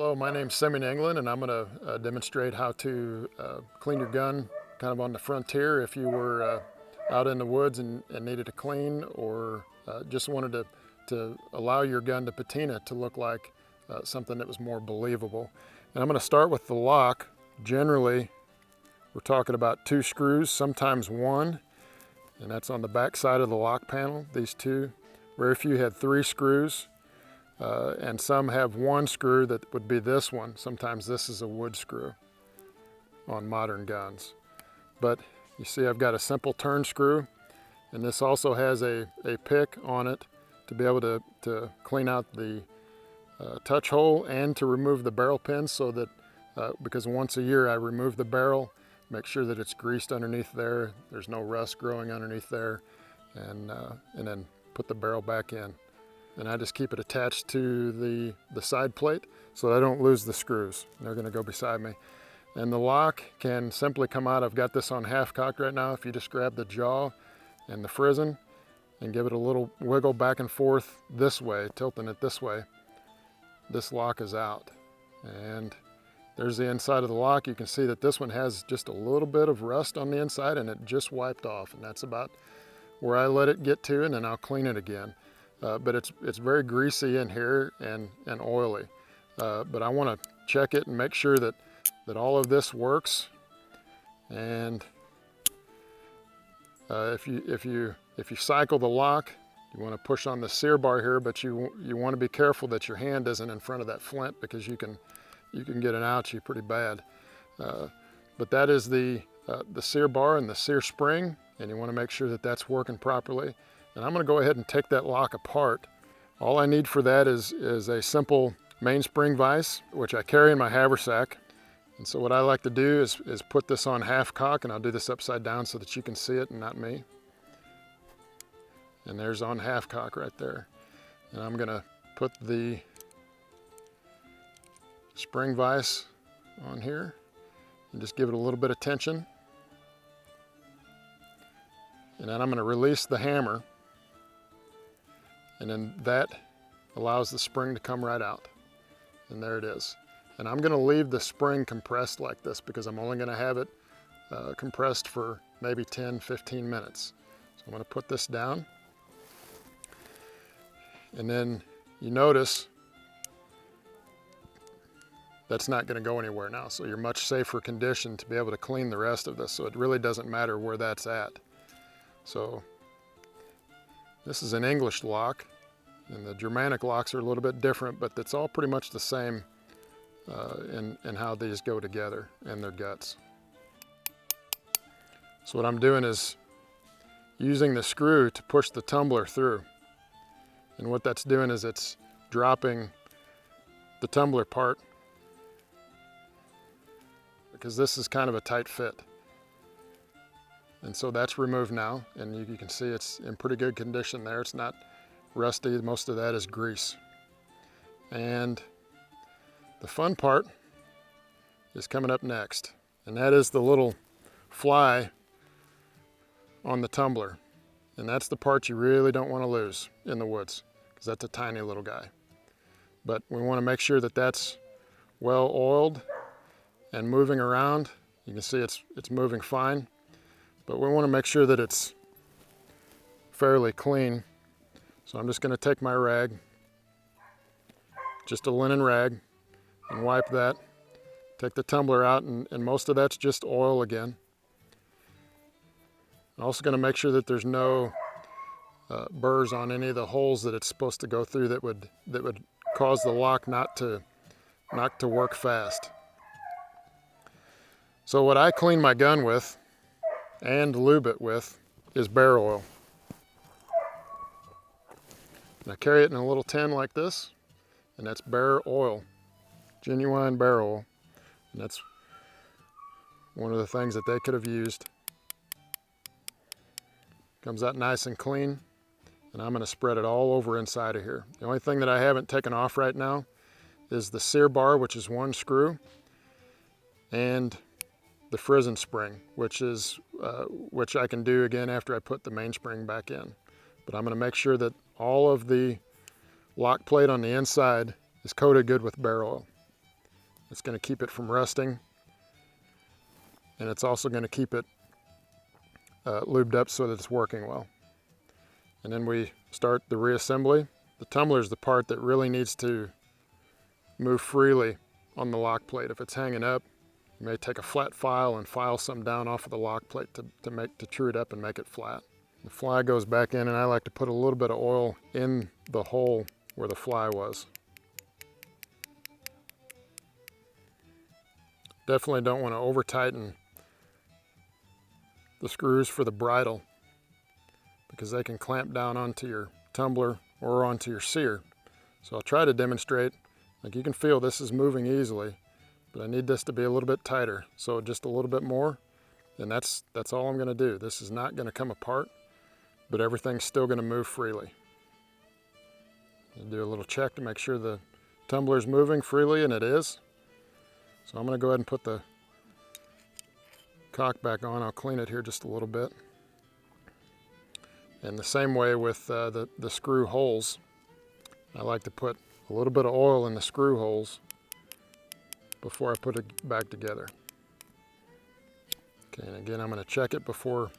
Hello, my name's Simeon England, and I'm going to demonstrate how to clean your gun kind of on the frontier if you were out in the woods and needed to clean, or just wanted to allow your gun to patina to look like something that was more believable. And I'm going to start with the lock. Generally, we're talking about 2 screws, sometimes 1, and that's on the back side of the lock panel, these 2. Very few had 3 screws. And some have 1 screw that would be this one. Sometimes this is a wood screw on modern guns. But you see I've got a simple turn screw, and this also has a pick on it to be able to clean out the touch hole and to remove the barrel pins, so that because once a year I remove the barrel, make sure that it's greased underneath there, there's no rust growing underneath there, and then put the barrel back in. And I just keep it attached to the side plate so that I don't lose the screws. They're going to go beside me. And the lock can simply come out. I've got this on half cocked right now. If you just grab the jaw and the frizzen and give it a little wiggle back and forth this way, tilting it this way, this lock is out. And there's the inside of the lock. You can see that this one has just a little bit of rust on the inside, and it just wiped off. And that's about where I let it get to, and then I'll clean it again. But it's very greasy in here and oily. But I want to check it and make sure that all of this works. And if you cycle the lock, you want to push on the sear bar here, but you want to be careful that your hand isn't in front of that flint, because you can get an ouchie pretty bad. But that is the sear bar and the sear spring, and you want to make sure that that's working properly. And I'm going to go ahead and take that lock apart. All I need for that is a simple mainspring vise, which I carry in my haversack. And so what I like to do is put this on half cock, and I'll do this upside down so that you can see it and not me. And there's on half cock right there. And I'm going to put the spring vise on here and just give it a little bit of tension. And then I'm going to release the hammer. And then that allows the spring to come right out. And there it is. And I'm going to leave the spring compressed like this, because I'm only going to have it compressed for maybe 10-15 minutes. So I'm going to put this down. And then you notice that's not going to go anywhere now. So you're much safer condition to be able to clean the rest of this. So it really doesn't matter where that's at. So this is an English lock, and the Germanic locks are a little bit different, but it's all pretty much the same in how these go together and their guts. So what I'm doing is using the screw to push the tumbler through. And what that's doing is it's dropping the tumbler part, because this is kind of a tight fit. And so that's removed now, and you can see it's in pretty good condition there. It's not rusty. Most of that is grease. And the fun part is coming up next, and that is the little fly on the tumbler. And that's the part you really don't want to lose in the woods, because that's a tiny little guy. But we want to make sure that that's well oiled and moving around. You can see it's moving fine. But we want to make sure that it's fairly clean. So I'm just going to take my rag, just a linen rag, and wipe that. Take the tumbler out, and most of that's just oil again. I'm also going to make sure that there's no burrs on any of the holes that it's supposed to go through that would cause the lock not to work fast. So what I clean my gun with and lube it with is bear oil. And I carry it in a little tin like this, and that's bear oil, genuine bear oil. And that's one of the things that they could have used. Comes out nice and clean, and I'm going to spread it all over inside of here. The only thing that I haven't taken off right now is the sear bar, which is 1 screw, and the frizzen spring, which I can do again after I put the mainspring back in. But I'm going to make sure that all of the lock plate on the inside is coated good with bear oil. It's going to keep it from rusting, and it's also going to keep it lubed up so that it's working well. And then we start the reassembly. The tumbler is the part that really needs to move freely on the lock plate. If it's hanging up, you may take a flat file and file some down off of the lock plate to true it up and make it flat. The fly goes back in, and I like to put a little bit of oil in the hole where the fly was. Definitely don't want to over tighten the screws for the bridle, because they can clamp down onto your tumbler or onto your sear. So I'll try to demonstrate. Like, you can feel this is moving easily, but I need this to be a little bit tighter. So just a little bit more, and that's all I'm going to do. This is not going to come apart, but everything's still going to move freely. I'll do a little check to make sure the tumbler is moving freely, and it is. So I'm going to go ahead and put the cock back on. I'll clean it here just a little bit. And the same way with the screw holes. I like to put a little bit of oil in the screw holes before I put it back together. Okay, and again, I'm going to check it before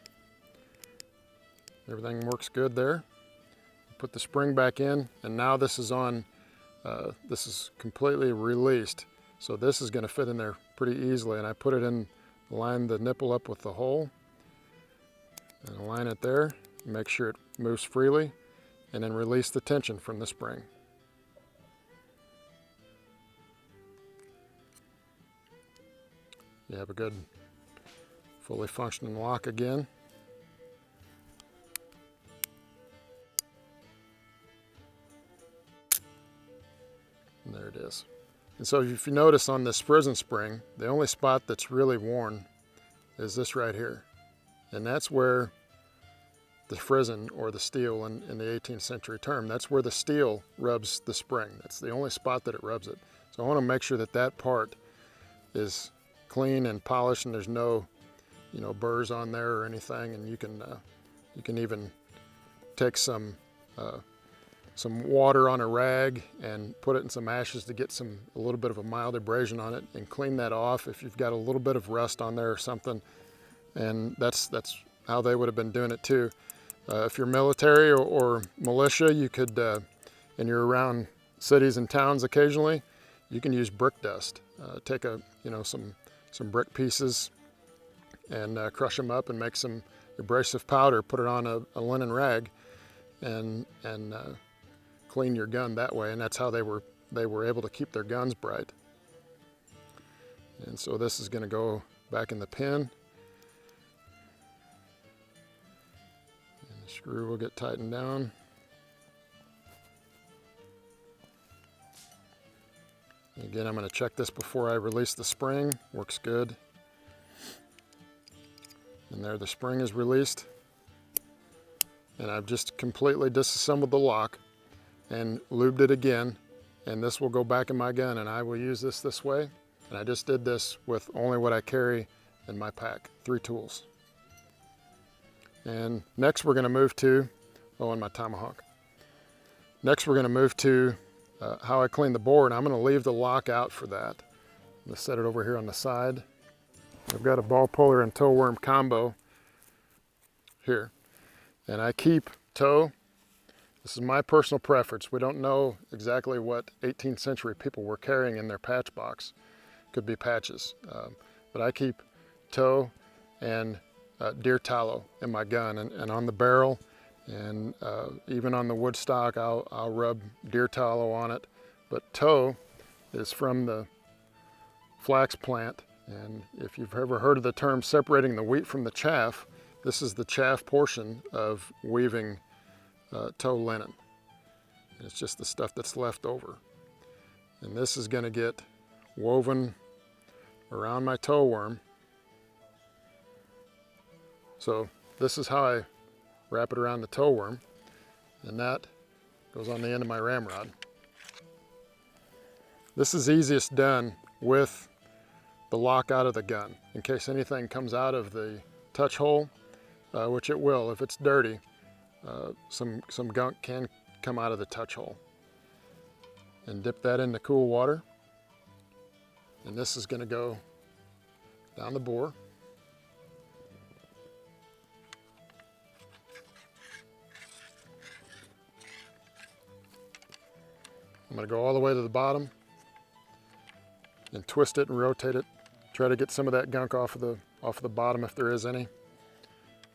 everything works good there. Put the spring back in, and now this is on, this is completely released. So this is going to fit in there pretty easily, and I put it in, line the nipple up with the hole, and align it there, make sure it moves freely, and then release the tension from the spring. You have a good, fully functioning lock again. And there it is. And so if you notice on this prison spring, the only spot that's really worn is this right here. And that's where the frizzen, or the steel in the 18th century term, that's where the steel rubs the spring. That's the only spot that it rubs it. So I want to make sure that that part is clean and polished, and there's no, burrs on there or anything. And you can even take some water on a rag and put it in some ashes to get a little bit of a mild abrasion on it, and clean that off if you've got a little bit of rust on there or something. And that's how they would have been doing it too. If you're military or militia, you could, and you're around cities and towns occasionally, you can use brick dust. Take some brick pieces and crush them up and make some abrasive powder, put it on a linen rag, and clean your gun that way. And that's how they were able to keep their guns bright. And so this is going to go back in the pin, and the screw will get tightened down. Again, I'm going to check this before I release the spring. Works good. And there, the spring is released. And I've just completely disassembled the lock and lubed it again. And this will go back in my gun, and I will use this way. And I just did this with only what I carry in my pack, 3 tools. And next we're going to move to, and my tomahawk. Next we're going to move to how I clean the bore, and I'm going to leave the lock out for that. I'm going to set it over here on the side. I've got a ball puller and toe worm combo here, and I keep toe. This is my personal preference. We don't know exactly what 18th century people were carrying in their patch box. Could be patches, but I keep toe and deer tallow in my gun, and on the barrel, and even on the wood stock, I'll rub deer tallow on it. But toe is from the flax plant, and if you've ever heard of the term separating the wheat from the chaff, this is the chaff portion of weaving toe linen. And it's just the stuff that's left over. And this is going to get woven around my toe worm. So this is how I wrap it around the toe worm, and that goes on the end of my ramrod. This is easiest done with the lock out of the gun, in case anything comes out of the touch hole, which it will if it's dirty. Some gunk can come out of the touch hole. And dip that into cool water. and this is going to go down the bore. I'm going to go all the way to the bottom and twist it and rotate it. Try to get some of that gunk off of the bottom if there is any,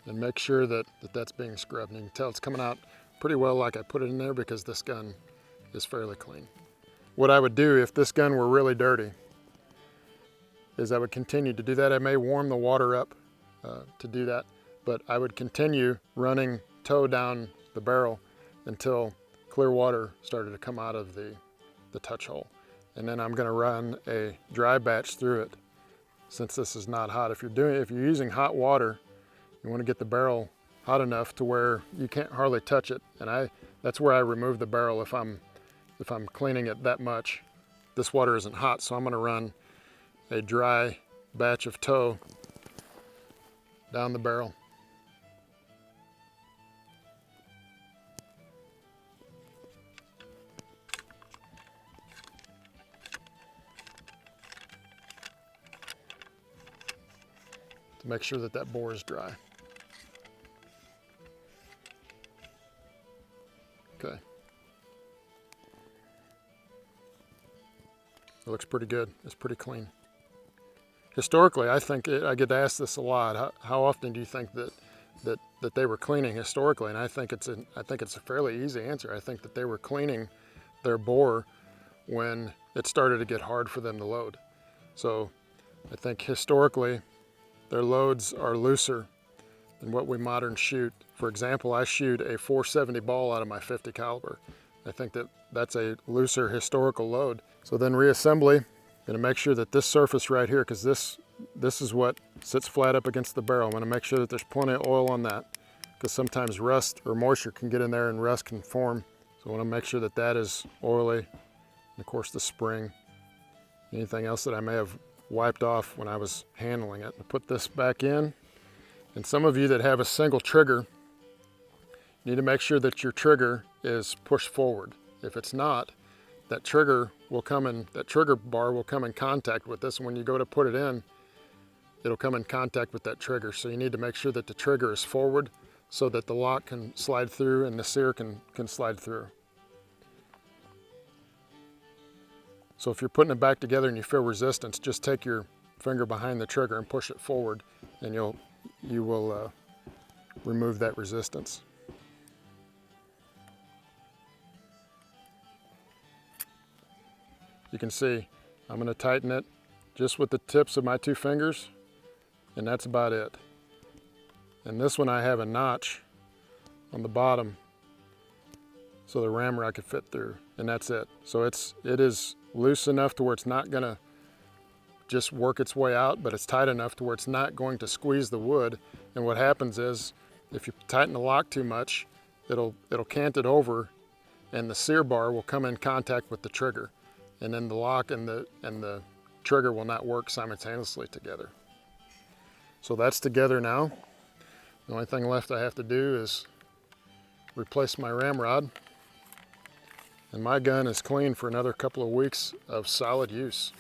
and make sure that that's being scrubbed. And you can tell it's coming out pretty well like I put it in there, because this gun is fairly clean. What I would do if this gun were really dirty is I would continue to do that. I may warm the water up to do that, but I would continue running tow down the barrel until clear water started to come out of the touch hole. And then I'm going to run a dry batch through it, since this is not hot. If you're using hot water, you want to get the barrel hot enough to where you can't hardly touch it. And that's where I remove the barrel if I'm cleaning it that much. This water isn't hot, so I'm going to run a dry batch of tow down the barrel. To make sure that that bore is dry. Okay. It looks pretty good. It's pretty clean. Historically, I think I get asked this a lot. How often do you think that they were cleaning historically? And I think it's a fairly easy answer. I think that they were cleaning their bore when it started to get hard for them to load. So I think historically their loads are looser than what we modern shoot. For example, I shoot a 470 ball out of my 50 caliber. I think that's a looser historical load. So then reassembly, gonna make sure that this surface right here, because this is what sits flat up against the barrel. I'm gonna make sure that there's plenty of oil on that, because sometimes rust or moisture can get in there and rust can form. So I wanna make sure that that is oily. And of course the spring, anything else that I may have wiped off when I was handling it. I put this back in, and some of you that have a single trigger need to make sure that your trigger is pushed forward. If it's not, that trigger bar will come in contact with this, and when you go to put it in, it'll come in contact with that trigger. So you need to make sure that the trigger is forward so that the lock can slide through and the sear can slide through. So if you're putting it back together and you feel resistance, just take your finger behind the trigger and push it forward, and you will remove that resistance. You can see I'm going to tighten it just with the tips of my two fingers, and that's about it. And this one I have a notch on the bottom so the ramrod could fit through, and that's it. So it is loose enough to where it's not going to just work its way out, but it's tight enough to where it's not going to squeeze the wood. And what happens is, if you tighten the lock too much, it'll cant it over, and the sear bar will come in contact with the trigger, and then the lock and the trigger will not work simultaneously together. So that's together now. The only thing left I have to do is replace my ramrod, and my gun is clean for another couple of weeks of solid use.